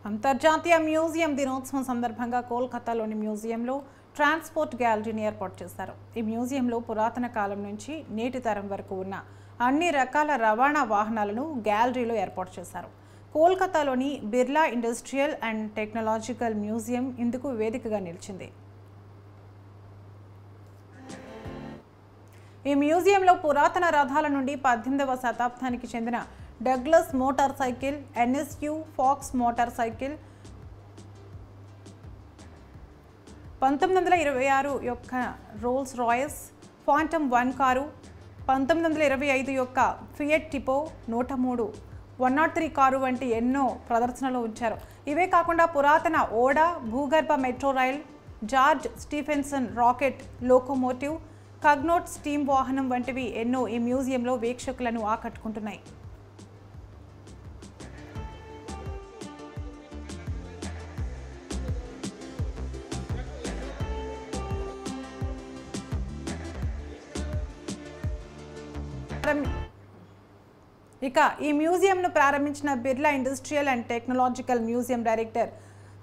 అంతర్జాతీయ మ్యూజియం దినోత్సవం సందర్భంగా కోల్కతాలోని మ్యూజియంలో ట్రాన్స్పోర్ట్ గ్యాలరీని ఏర్పాటు చేశారు. ఈ మ్యూజియంలో పురాతన కాలం నుంచి నేటి తరం వరకు ఉన్న అన్ని రకాల రవాణా వాహనాలను గ్యాలరీలో ఏర్పాటు చేశారు. కోల్కతాలోని Birla industrial and technological museum ఇందుకు వేదికగా నిలిచింది. ఈ మ్యూజియంలో పురాతన రథాల నుండి 18వ శతాబ్దానికి చెందిన Douglas motorcycle, NSU Fox motorcycle, 1926 యొక్క రోల్స్ రాయస్ ఫాంటమ్ 1 కారు, 1925 యొక్క ఫియట్ టిపో 103, 103 కారు వంటి ఎన్నో ప్రదర్శనలో ఉంచారు. ఇవే కాకుండా పురాతన ఓడ, భూగర్భ metro rail, George Stephenson rocket locomotive, Cugnot steam వాహనం వంటివి ఎన్నో ఈ మ్యూజియంలో వీక్షకులను ఆకట్టుకుంటున్నాయి. ఇక ఈ మ్యూజియంను ప్రారంభించిన Birla industrial and technological museum director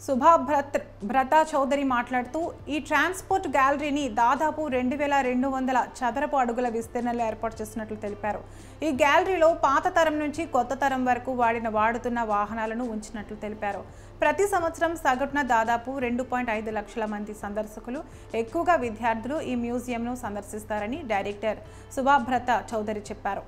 Subhabrata Chowdhury మాట్లాడుతూ ఈ ట్రాన్స్పోర్ట్ గ్యాలరీని దాదాపు 2200 చదరపు అడుగుల విస్తీర్ణంలో ఏర్పాటు చేసినట్లు తెలిపారు. ఈ గ్యాలరీలో పాత తరం నుంచి కొత్త తరం వరకు వాడుతున్న వాహనాలను ఉంచినట్లు తెలిపారు. ప్రతి సంవత్సరం సగటున దాదాపు 2.5 లక్షల మంది సందర్శకులు, ఎక్కువగా విద్యార్థులు ఈ మ్యూజియంను సందర్శిస్తారని డైరెక్టర్ సుభాభ్రత చౌదరి చెప్పారు.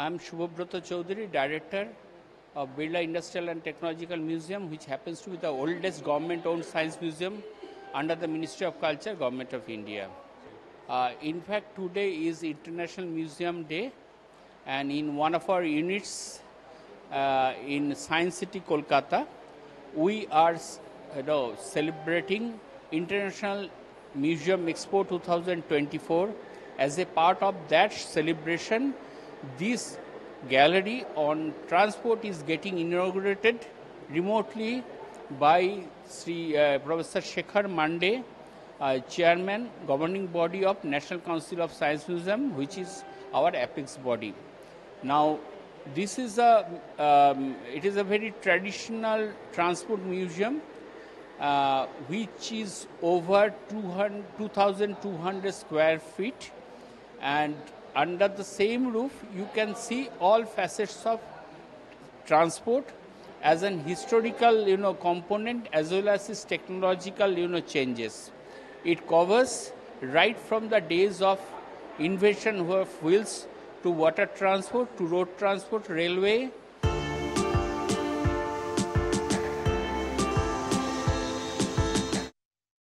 I am Subhabrata Chaudhary, Director of Birla Industrial and Technological Museum, which happens to be the oldest government-owned science museum under the Ministry of Culture, Government of India. In fact, today is International Museum Day, and in one of our units in Science City, Kolkata, we are celebrating International Museum Expo 2024. As a part of that celebration, this gallery on transport is getting inaugurated remotely by Professor Shekhar Mande, Chairman, Governing Body of National Council of Science Museum, which is our apex body. Now, this is it is a very traditional transport museum, which is over 2,200 square feet, and under the same roof you can see all facets of transport as an historical component, as well as its technological changes. It covers right from the days of invention of wheels to water transport to road transport, railway,